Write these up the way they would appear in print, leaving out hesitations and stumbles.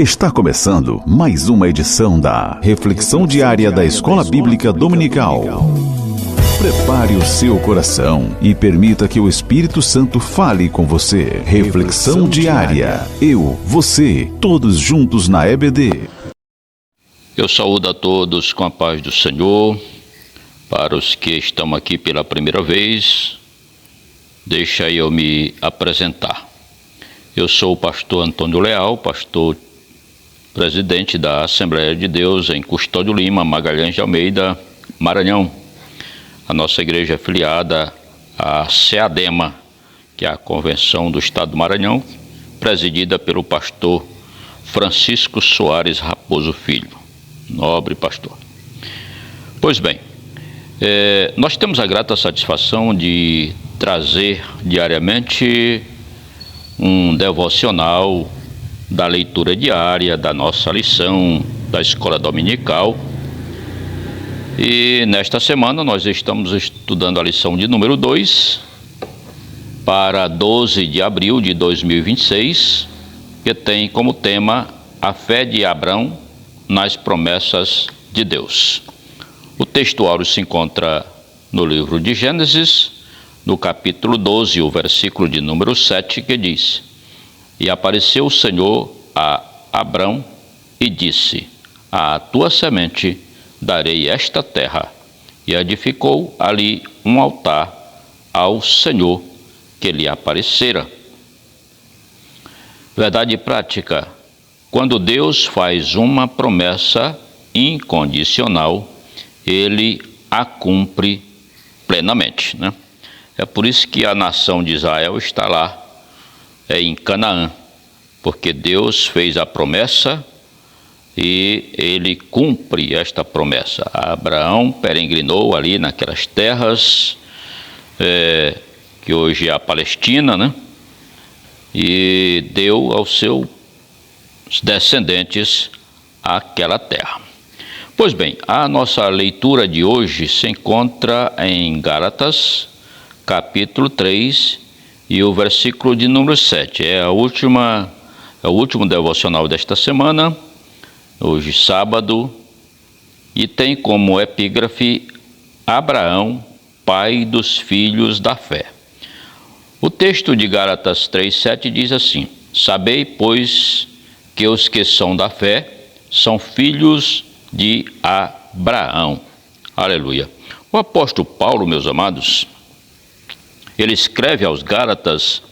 Está começando mais uma edição da Reflexão Diária da Escola Bíblica Dominical. Prepare o seu coração e permita que o Espírito Santo fale com você. Reflexão Diária. Eu, você, todos juntos na EBD. Eu saúdo a todos com a paz do Senhor. Para os que estão aqui pela primeira vez, deixa eu me apresentar. Eu sou o pastor Antônio Leal, pastor presidente da Assembleia de Deus em Custódio Lima, Magalhães de Almeida, Maranhão. A nossa igreja é filiada à CEADEMA, que é a Convenção do Estado do Maranhão, presidida pelo pastor Francisco Soares Raposo Filho, nobre pastor. Pois bem, nós temos a grata satisfação de trazer diariamente um devocional da leitura diária da nossa lição da escola dominical. E nesta semana nós estamos estudando a lição de número 2 para 12 de abril de 2026, que tem como tema a fé de Abraão nas promessas de Deus. O textuário se encontra no livro de Gênesis, no capítulo 12, o versículo de número 7, que diz: E apareceu o Senhor a Abrão e disse: À tua semente darei esta terra. E edificou ali um altar ao Senhor que lhe aparecera. Verdade prática: quando Deus faz uma promessa incondicional, Ele a cumpre plenamente, né? É por isso que a nação de Israel está lá, em Canaã, porque Deus fez a promessa e Ele cumpre esta promessa. Abraão peregrinou ali naquelas terras, que hoje é a Palestina, né? E deu aos seus descendentes aquela terra. Pois bem, a nossa leitura de hoje se encontra em Gálatas, capítulo 3, e o versículo de número 7. É o último devocional desta semana, hoje sábado, e tem como epígrafe Abraão, pai dos filhos da fé. O texto de Gálatas 3:7 diz assim: Sabei, pois, que os que são da fé são filhos de Abraão. Aleluia. O apóstolo Paulo, meus amados, ele escreve aos Gálatas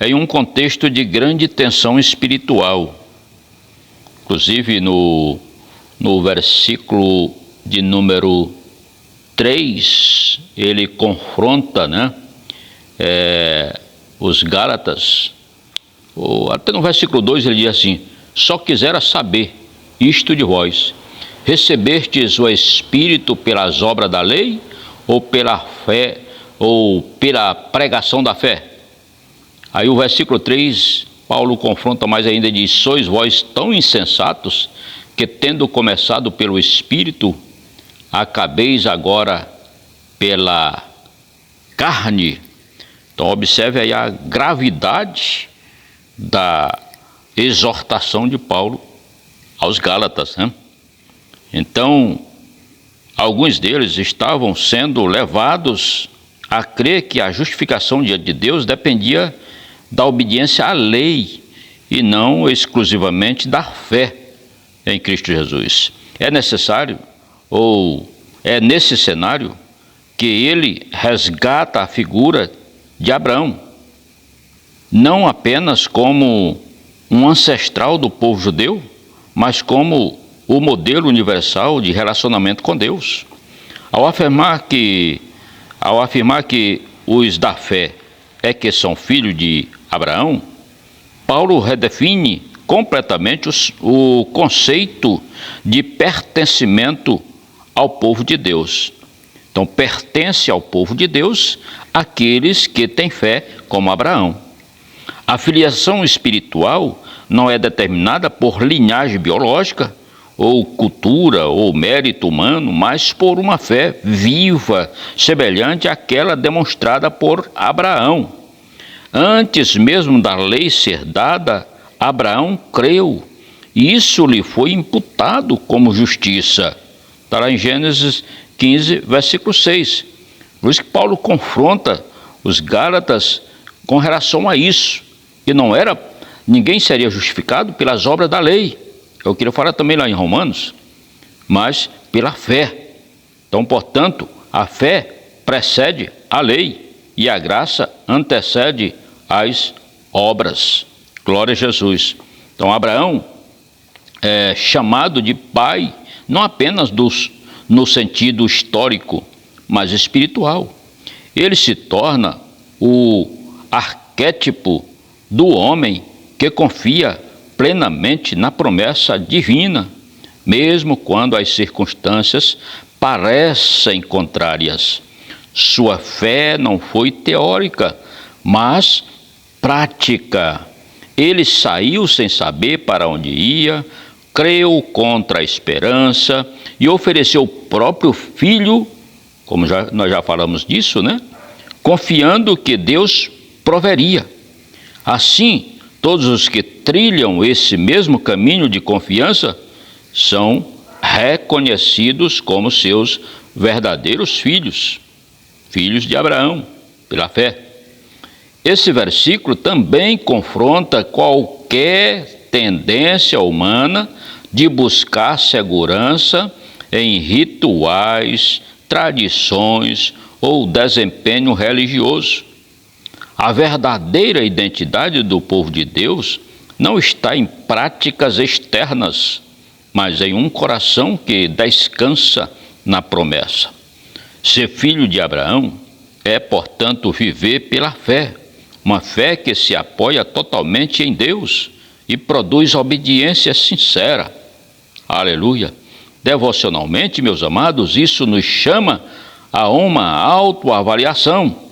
em um contexto de grande tensão espiritual. Inclusive no versículo de número 3, ele confronta, os Gálatas. Até no versículo 2 ele diz assim: Só quisera saber isto de vós: recebestes o Espírito pelas obras da lei ou pela fé, ou pela pregação da fé? Aí o versículo 3, Paulo confronta mais ainda e diz: Sois vós tão insensatos, que tendo começado pelo Espírito, acabeis agora pela carne. Então observe aí a gravidade da exortação de Paulo aos Gálatas, né? Então, alguns deles estavam sendo levados a crer que a justificação diante de Deus dependia da obediência à lei e não exclusivamente da fé em Cristo Jesus. É necessário, ou é nesse cenário, que ele resgata a figura de Abraão, não apenas como um ancestral do povo judeu, mas como o modelo universal de relacionamento com Deus. Ao afirmar que os da fé que são filhos de Abraão, Paulo redefine completamente o conceito de pertencimento ao povo de Deus. Então, pertence ao povo de Deus aqueles que têm fé como Abraão. A filiação espiritual não é determinada por linhagem biológica, ou cultura, ou mérito humano, mas por uma fé viva, semelhante àquela demonstrada por Abraão. Antes mesmo da lei ser dada, Abraão creu e isso lhe foi imputado como justiça. Está lá em Gênesis 15, versículo 6. Por isso que Paulo confronta os Gálatas com relação a isso. E ninguém seria justificado pelas obras da lei. Eu queria falar também lá em Romanos, mas pela fé. Então, portanto, a fé precede a lei e a graça antecede as obras. Glória a Jesus. Então, Abraão é chamado de pai, não apenas no sentido histórico, mas espiritual. Ele se torna o arquétipo do homem que confia plenamente na promessa divina, mesmo quando as circunstâncias parecem contrárias. Sua fé não foi teórica, mas prática. Ele saiu sem saber para onde ia, creu contra a esperança e ofereceu o próprio filho, como nós já falamos disso, né? Confiando que Deus proveria. Assim, todos os que trilham esse mesmo caminho de confiança são reconhecidos como seus verdadeiros filhos, filhos de Abraão, pela fé. Esse versículo também confronta qualquer tendência humana de buscar segurança em rituais, tradições ou desempenho religioso. A verdadeira identidade do povo de Deus não está em práticas externas, mas em um coração que descansa na promessa. Ser filho de Abraão é, portanto, viver pela fé, uma fé que se apoia totalmente em Deus e produz obediência sincera. Aleluia! Devocionalmente, meus amados, isso nos chama a uma autoavaliação.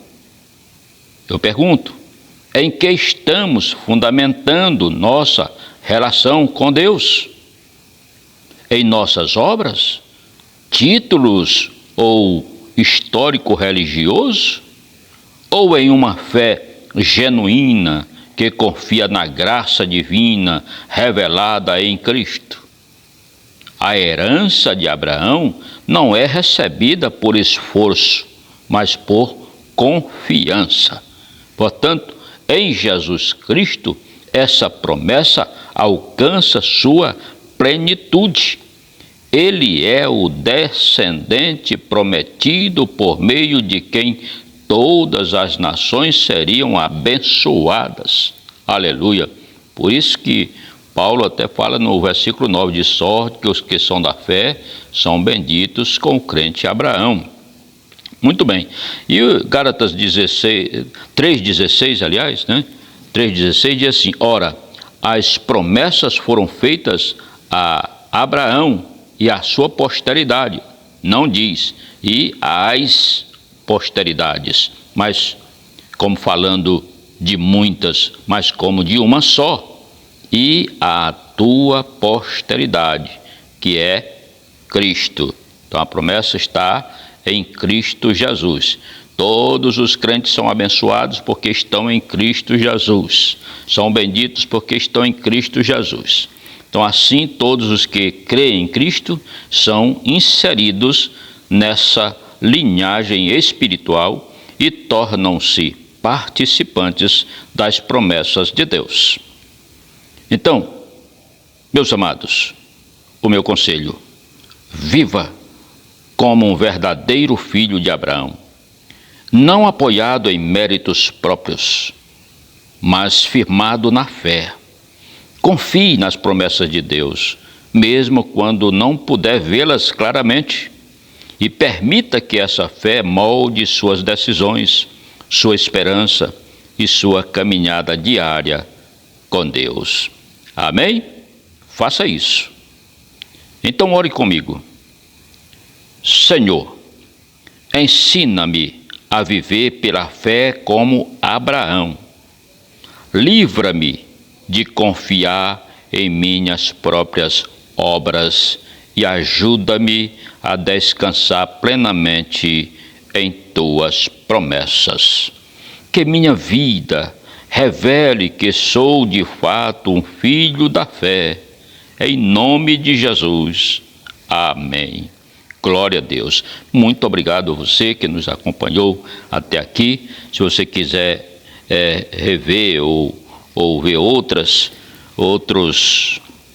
Eu pergunto, em que estamos fundamentando nossa relação com Deus? Em nossas obras, títulos ou histórico religioso? Ou em uma fé genuína que confia na graça divina revelada em Cristo? A herança de Abraão não é recebida por esforço, mas por confiança. Portanto, em Jesus Cristo, essa promessa alcança sua plenitude. Ele é o descendente prometido por meio de quem todas as nações seriam abençoadas. Aleluia! Por isso que Paulo até fala no versículo 9, de sorte que os que são da fé são benditos com o crente Abraão. Muito bem. E Gálatas 3,16, aliás, né? 3,16 diz assim: ora, as promessas foram feitas a Abraão e à sua posteridade. Não diz, e às posteridades, mas como falando de muitas, mas como de uma só. E a tua posteridade, que é Cristo. Então a promessa está em Cristo Jesus. Todos os crentes são abençoados porque estão em Cristo Jesus. São benditos porque estão em Cristo Jesus. Então assim, todos os que creem em Cristo são inseridos nessa linhagem espiritual e tornam-se participantes das promessas de Deus. Então, meus amados, o meu conselho: viva como um verdadeiro filho de Abraão, não apoiado em méritos próprios, mas firmado na fé. Confie nas promessas de Deus, mesmo quando não puder vê-las claramente, e permita que essa fé molde suas decisões, sua esperança e sua caminhada diária com Deus. Amém? Faça isso. Então ore comigo. Senhor, ensina-me a viver pela fé como Abraão. Livra-me de confiar em minhas próprias obras e ajuda-me a descansar plenamente em tuas promessas. Que minha vida revele que sou de fato um filho da fé, em nome de Jesus. Amém. Glória a Deus. Muito obrigado a você que nos acompanhou até aqui. Se você quiser rever ou ver outros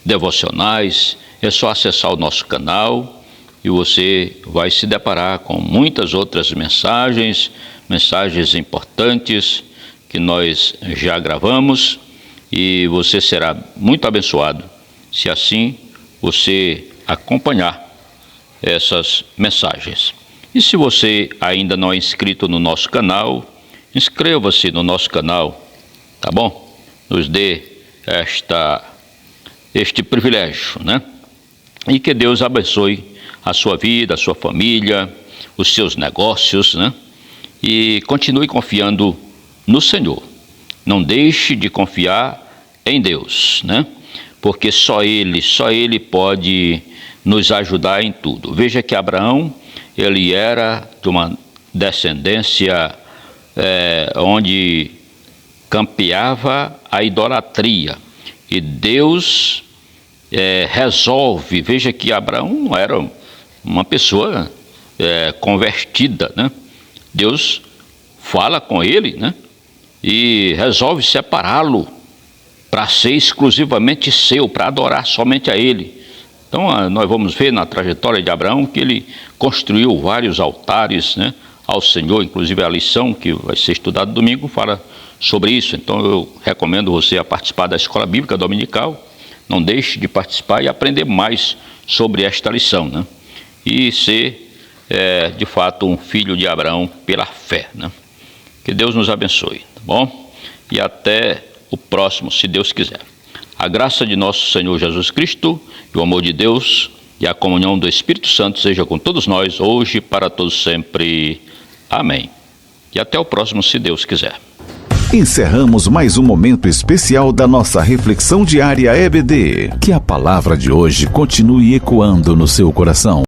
devocionais, é só acessar o nosso canal e você vai se deparar com muitas outras mensagens importantes que nós já gravamos, e você será muito abençoado se assim você acompanhar essas mensagens. E se você ainda não é inscrito no nosso canal, inscreva-se no nosso canal, tá bom? Nos dê este privilégio, né? E que Deus abençoe a sua vida, a sua família, os seus negócios, né? E continue confiando no Senhor. Não deixe de confiar em Deus, né? Porque só Ele pode nos ajudar em tudo. Veja que Abraão, ele era de uma descendência onde campeava a idolatria. E Deus resolve. Veja que Abraão não era uma pessoa convertida, né? Deus fala com ele, né? E resolve separá-lo para ser exclusivamente seu, para adorar somente a ele. Então, nós vamos ver na trajetória de Abraão que ele construiu vários altares, né, ao Senhor. Inclusive a lição que vai ser estudada domingo fala sobre isso. Então eu recomendo você a participar da Escola Bíblica Dominical. Não deixe de participar e aprender mais sobre esta lição, né? E ser, de fato, um filho de Abraão pela fé, né? Que Deus nos abençoe, tá bom? E até o próximo, se Deus quiser. A graça de nosso Senhor Jesus Cristo e o amor de Deus e a comunhão do Espírito Santo seja com todos nós, hoje e para todos sempre. Amém. E até o próximo, se Deus quiser. Encerramos mais um momento especial da nossa reflexão diária EBD. Que a palavra de hoje continue ecoando no seu coração.